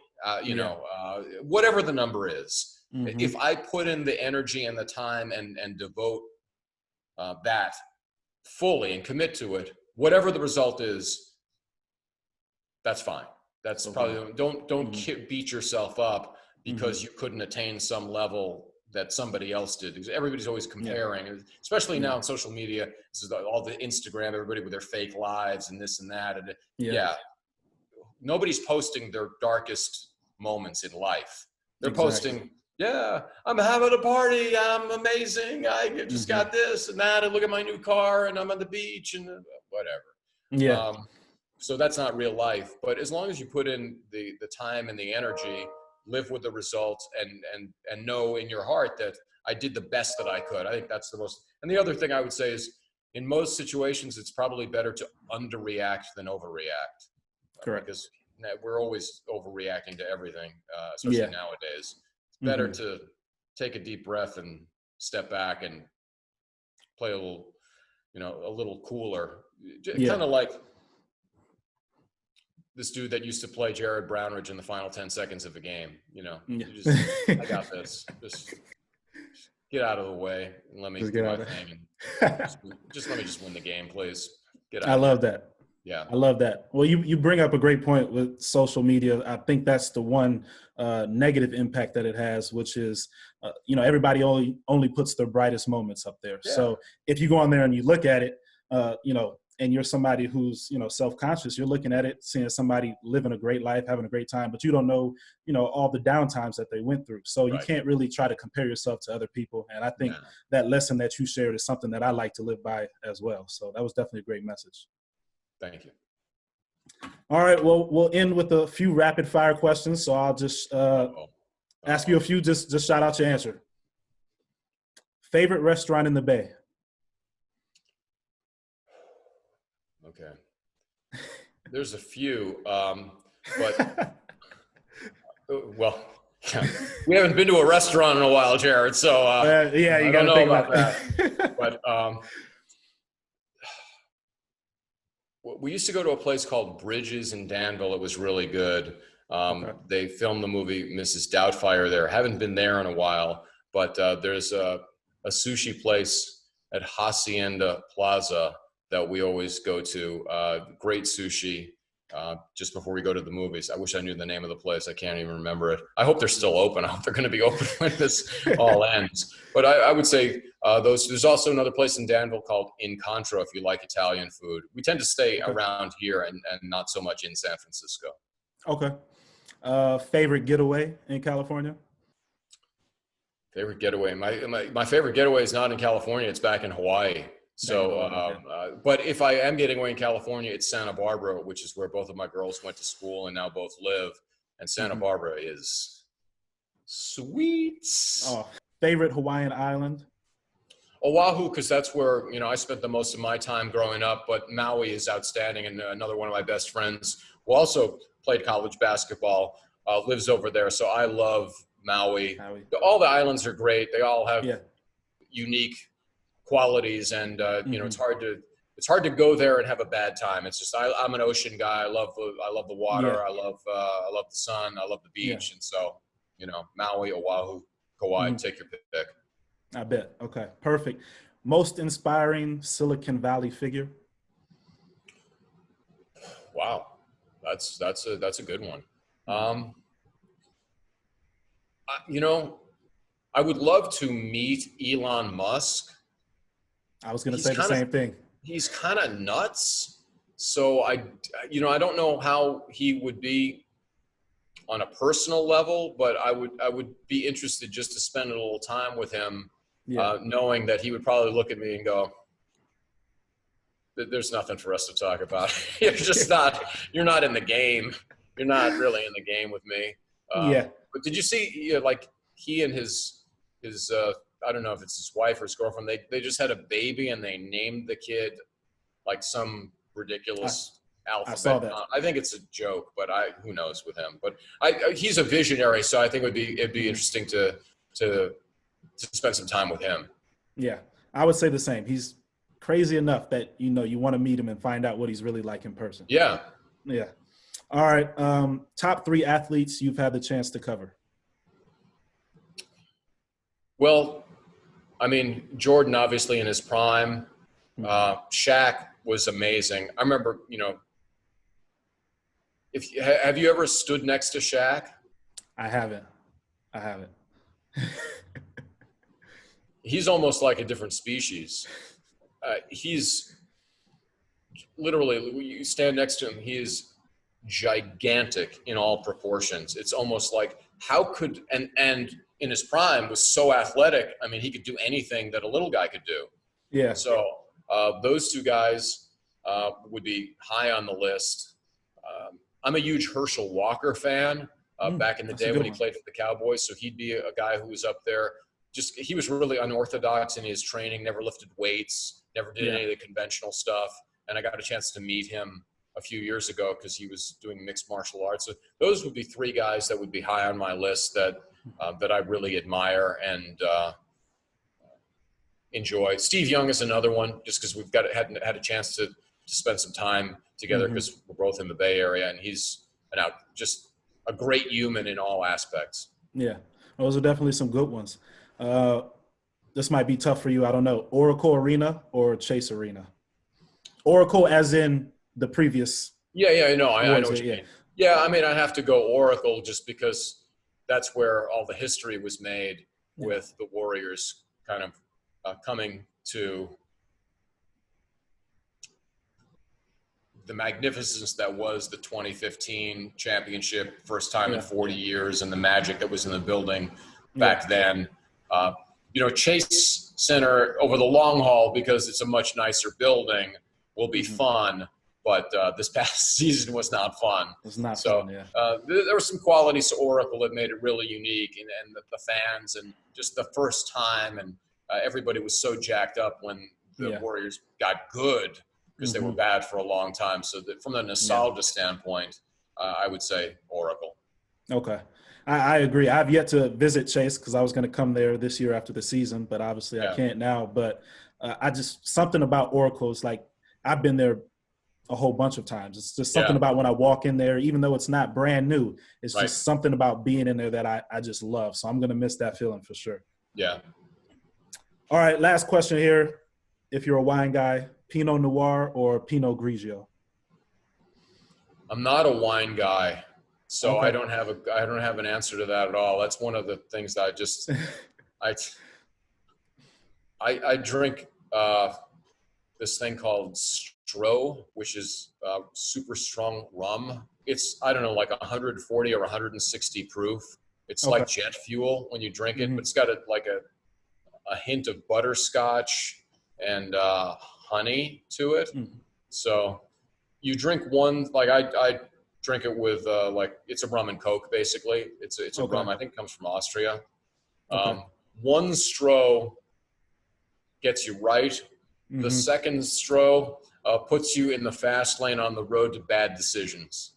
whatever the number is. If I put in the energy and the time and devote that fully and commit to it, whatever the result is, that's fine. That's probably, don't beat yourself up because you couldn't attain some level that somebody else did. Because everybody's always comparing, especially now on social media. This is all the Instagram, everybody with their fake lives and this and that. And nobody's posting their darkest moments in life. They're posting, I'm having a party. I'm amazing. I just got this and that. And look at my new car and I'm on the beach and whatever. So that's not real life. But as long as you put in the time and the energy, live with the results and know in your heart that I did the best that I could. I think that's the most. And the other thing I would say is, in most situations, it's probably better to underreact than overreact. Correct. Because we're always overreacting to everything, especially nowadays. It's better to take a deep breath and step back and play a little cooler. Kind of like this dude that used to play Jared Brownridge in the final 10 seconds of a game. I got this. Just get out of the way and let me do my thing. And just let me just win the game, please. Get out. I love that. Yeah. I love that. Well, you bring up a great point with social media. I think that's the one negative impact that it has, which is, everybody only puts their brightest moments up there. Yeah. So if you go on there and you look at it, and you're somebody who's, self-conscious, you're looking at it, seeing somebody living a great life, having a great time, but you don't know, all the downtimes that they went through. So you can't really try to compare yourself to other people. And I think that lesson that you shared is something that I like to live by as well. So that was definitely a great message. Thank you. All right. Well, we'll end with a few rapid fire questions. So I'll just ask you a few, just shout out your answer. Favorite restaurant in the Bay? Okay. There's a few, but well, we haven't been to a restaurant in a while, Jared. So you got to think about that. But we used to go to a place called Bridges in Danville. It was really good. They filmed the movie Mrs. Doubtfire there. Haven't been there in a while, but there's a sushi place at Hacienda Plaza that we always go to. Great sushi just before we go to the movies. I wish I knew the name of the place. I can't even remember it. I hope they're still open. I hope they're going to be open when this all ends. But I would say there's also another place in Danville called Incontro if you like Italian food. We tend to stay around here and not so much in San Francisco. Okay. Favorite getaway in California? Favorite getaway? My favorite getaway is not in California. It's back in Hawaii. So, but if I am getting away in California, it's Santa Barbara, which is where both of my girls went to school and now both live. And Santa Barbara is sweet. Oh, favorite Hawaiian island? Oahu, because that's where, I spent the most of my time growing up, but Maui is outstanding. And another one of my best friends who also played college basketball lives over there. So I love Maui. All the islands are great. They all have unique qualities, and it's hard to go there and have a bad time. It's just I'm an ocean guy. I love the water. I love the sun. I love the beach, and so Maui, Oahu, Kauai. Take your pick. I bet. Okay, perfect. Most inspiring Silicon Valley figure? Wow, that's a good one. I would love to meet Elon Musk. I was going to say the same thing. He's kind of nuts. So I don't know how he would be on a personal level, but I would be interested just to spend a little time with him, knowing that he would probably look at me and go, there's nothing for us to talk about. You're not in the game. You're not really in the game with me. But did you see, he and his I don't know if it's his wife or his girlfriend, they just had a baby and they named the kid like some ridiculous alphabet. I saw that. I think it's a joke, but who knows with him. But he's a visionary, so I think it'd be interesting to spend some time with him. Yeah, I would say the same. He's crazy enough that you want to meet him and find out what he's really like in person. Yeah. All right. Top 3 athletes you've had the chance to cover. Well, I mean, Jordan, obviously in his prime, Shaq was amazing. I remember, have you ever stood next to Shaq? I haven't. He's almost like a different species. He's literally, you stand next to him, he is gigantic in all proportions. It's almost like and in his prime was so athletic. I mean, he could do anything that a little guy could do. Yeah. So those two guys would be high on the list. I'm a huge Herschel Walker fan back in the day when he played for the Cowboys. So he'd be a guy who was up there. He was really unorthodox in his training, never lifted weights, never did any of the conventional stuff. And I got a chance to meet him a few years ago because he was doing mixed martial arts. So those would be three guys that would be high on my list that I really admire and enjoy. Steve Young is another one, just because we've had a chance to spend some time together because we're both in the Bay Area, and he's just a great human in all aspects. Yeah, those are definitely some good ones. This might be tough for you. I don't know. Oracle Arena or Chase Arena? Oracle as in the previous. Yeah, no, I know what you mean. Yeah, I mean, I'd have to go Oracle just because that's where all the history was made with the Warriors kind of coming to the magnificence that was the 2015 championship, first time in 40 years, and the magic that was in the building back then. Chase Center over the long haul, because it's a much nicer building, will be fun. But this past season was not fun. It's not fun, yeah. There were some qualities to Oracle that made it really unique, and the fans, and just the first time, and everybody was so jacked up when the Warriors got good because they were bad for a long time. So that from the nostalgia standpoint, I would say Oracle. Okay. I agree. I've yet to visit Chase because I was going to come there this year after the season, but obviously I can't now. But something about Oracle is like, I've been there a whole bunch of times. It's just something about when I walk in there, even though it's not brand new, it's just something about being in there that I just love. So I'm going to miss that feeling for sure. Yeah. All right. Last question here. If you're a wine guy, Pinot Noir or Pinot Grigio? I'm not a wine guy, so I don't have an answer to that at all. That's one of the things that I drink this thing called Stro, which is super strong rum. It's, I don't know, like 140 or 160 proof. It's like jet fuel when you drink it, but it's got a hint of butterscotch and honey to it. So you drink one, like I drink it with it's a rum and Coke basically. It's a rum, I think it comes from Austria. One Stro gets you right. The second Stro puts you in the fast lane on the road to bad decisions.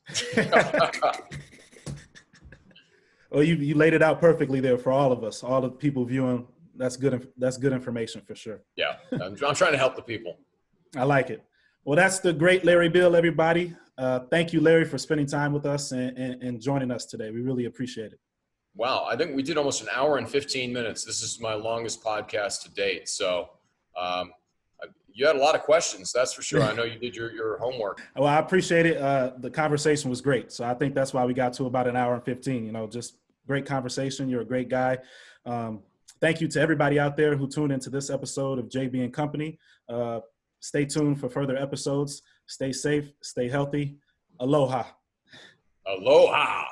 Well, you laid it out perfectly there for all of us, all the people viewing. That's good information for sure. Yeah, I'm trying to help the people. I like it. Well, that's the great Larry Beil, everybody. Thank you, Larry, for spending time with us and joining us today. We really appreciate it. Wow, I think we did almost an hour and 15 minutes. This is my longest podcast to date. So you had a lot of questions, that's for sure. I know you did your homework. Well, I appreciate it. The conversation was great. So I think that's why we got to about an hour and 15. Just great conversation. You're a great guy. Thank you to everybody out there who tuned into this episode of JB and Company. Stay tuned for further episodes. Stay safe. Stay healthy. Aloha. Aloha.